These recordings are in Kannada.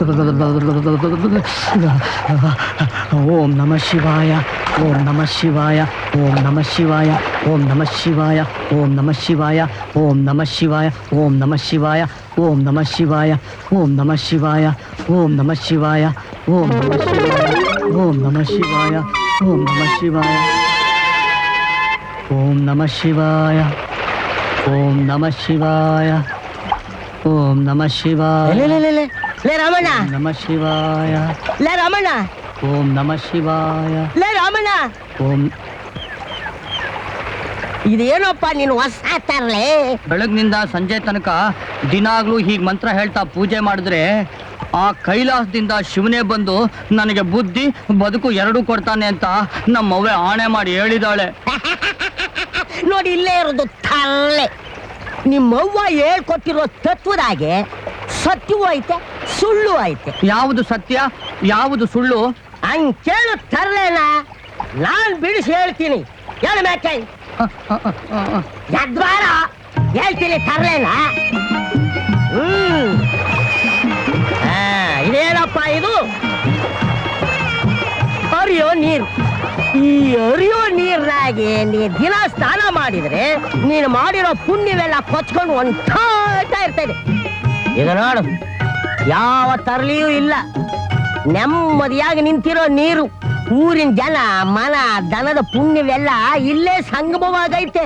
ಓಂ ನಮಃ ಶಿವಾಯ ಓಂ ನಮಃ ಶಿವಾಯ ಓಂ ನಮಃ ಶಿವಾಯ ಓಂ ನಮಃ ಶಿವಾಯ ಓಂ ನಮಃ ಶಿವಾಯ ಓಂ ನಮಃ ಶಿವಾಯ ಓಂ ನಮಃ ಶಿವಾಯ ಓಂ ನಮಃ ಶಿವಾಯ ಓಂ ನಮಃ ಶಿವಾಯ ಓಂ ನಮಃ ಶಿವಾಯ ಓಂ ನಮಃ ಶಿವಾಯ ಓಂ ನಮಃ ಶಿವಾಯ ಓಂ ನಮಃ ಶಿವಾಯ ಓಂ ನಮಃ ಶಿವಾಯ ಓಂ ನಮಃ ಶಿವಾಯ ಲೇ ರಾಮಣ್ಣ ನಮಃ ಶಿವಾಯ ಲೇ ರಾಮಣ್ಣ ಓಂ ನಮಃ ಶಿವಾಯ ಲೇ ರಾಮಣ್ಣ ಓಂ ಇದೇನಪ್ಪ ನೀನು ಹೊಸ ತರಲೆ ಬೆಳಗ್ನಿಂದ ಸಂಜೆ ತನಕ ದಿನಾಗ್ಲೂ ಹೀಗೆ ಮಂತ್ರ ಹೇಳ್ತಾ ಪೂಜೆ ಮಾಡಿದ್ರೆ ಆ ಕೈಲಾಸದಿಂದ ಶಿವನೇ ಬಂದು ನನಗೆ ಬುದ್ಧಿ ಬದುಕು ಎರಡೂ ಕೊಡ್ತಾನೆ ಅಂತ ನಮ್ಮವ್ವೆ ಆಣೆ ಮಾಡಿ ಹೇಳಿದಾಳೆ. ನೋಡಿ ಇಲ್ಲೇ ಇರೋದು ತರಲೆ. ನಿಮ್ಮವ್ವ ಹೇಳ್ಕೊಟ್ಟಿರೋ ತತ್ವದಾಗೆ ಸತ್ಯವೂ ಐತೆ ಸುಳ್ಳು ಐತೆ. ಯಾವುದು ಸತ್ಯ ಯಾವುದು ಸುಳ್ಳು? ಹಂಗ್ ಕೇಳು ತರಲೆನ ನಾನ್ ಬಿಡಿಸಿ ಹೇಳ್ತೀನಿ. ಹೇಳು ಮೇಕೆ ಯದ್ವಾರ ಹೇಳ್ತೀನಿ ತರಲೆನ. ಇದೇನಪ್ಪ ಇದು? ಹರಿಯೋ ನೀರು. ಈ ಹರಿಯೋ ನೀರ್ನಾಗೆ ನೀ ದಿನ ಸ್ನಾನ ಮಾಡಿದ್ರೆ ನೀನು ಮಾಡಿರೋ ಪುಣ್ಯವೆಲ್ಲ ಕೊಚ್ಕೊಂಡು ಹೊಂಟಾಡ್ತಾ ಇರ್ತದೆ. ಈಗ ನೋಡು, ಯಾವ ತರಲಿಯೂ ಇಲ್ಲ, ನೆಮ್ಮದಿಯಾಗಿ ನಿಂತಿರೋ ನೀರು. ಊರಿನ ಜನ ಮನ ದನದ ಪುಣ್ಯವೆಲ್ಲ ಇಲ್ಲೇ ಸಂಗಮವಾಗೈತೆ.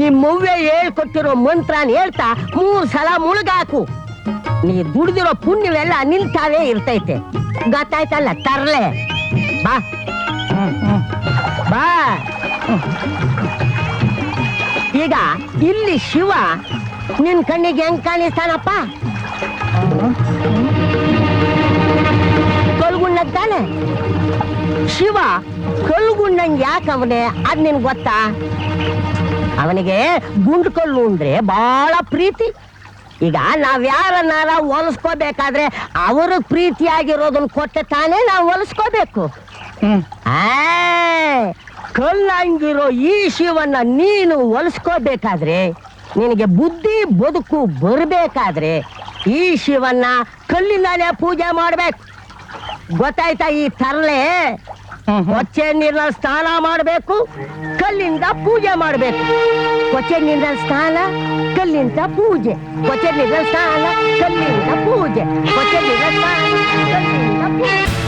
ನಿಮ್ಮವ್ವೆ ಹೇಳ್ಕೊಟ್ಟಿರೋ ಮಂತ್ರನ ಹೇಳ್ತಾ 3 ಸಲ ಮುಳುಗಾಕು. ನೀ ದುಡಿದಿರೋ ಪುಣ್ಯವೆಲ್ಲ ನಿಲ್ತಾವೇ ಇರ್ತೈತೆ. ಗೊತ್ತಾಯ್ತಲ್ಲ ತರ್ಲೆ? ಬಾ ಬಾ. ಈಗ ಇಲ್ಲಿ ಶಿವ ನಿನ್ ಕಣ್ಣಿಗೆ ಹೆಂಗ್ ಕಾಣಿಸ್ತಾನಪ್ಪ? ಕಲ್ಗುಣ್ಣದ್ದಾನೆ. ಶಿವ ಕಲ್ಗುಣ್ಣಂಗ್ ಯಾಕವನೆ ಅದ್ ನಿನ್ ಗೊತ್ತಾ? ಅವನಿಗೆ ಗುಂಡು ಕಲ್ಲು ಅಂದ್ರೆ ಬಹಳ ಪ್ರೀತಿ. ಈಗ ನಾವ್ಯಾರನ್ನಾರ ಹೊಲಿಸ್ಕೋಬೇಕಾದ್ರೆ ಅವ್ರ ಪ್ರೀತಿಯಾಗಿರೋದನ್ನ ಕೊಟ್ಟ ತಾನೇ ನಾವು ಹೊಲಿಸ್ಕೋಬೇಕು. ಕಲ್ಲಂಗಿರೋ ಈ ಶಿವನ್ನ ನೀನು ಹೊಲಿಸ್ಕೋಬೇಕಾದ್ರೆ, ನಿನಗೆ ಬುದ್ಧಿ ಬದುಕು ಬರ್ಬೇಕಾದ್ರೆ ಈ ಶಿವನ್ನ ಕಲ್ಲಿಂದಾನೇ ಪೂಜೆ ಮಾಡ್ಬೇಕು. ಗೊತ್ತಾಯ್ತಾ? ಈ ತರಲೆ ಕೊಚ್ಚೆ ನೀರಿನಲ್ಲಿ ಸ್ನಾನ ಮಾಡಬೇಕು, ಕಲ್ಲಿಂದ ಪೂಜೆ ಮಾಡಬೇಕು. ಕೊಚ್ಚೆ ನೀರಿನಲ್ಲಿ ಸ್ನಾನ, ಕಲ್ಲಿಂದ ಪೂಜೆ. ಕೊಚ್ಚೆ ನೀರಿನಲ್ಲಿ ಸ್ನಾನ, ಕಲ್ಲಿಂದ ಪೂಜೆ. ಕೊಚ್ಚೆ ನೀರಿನಲ್ಲಿ ಸ್ನಾನ, ಕಲ್ಲಿಂದ ಪೂಜೆ.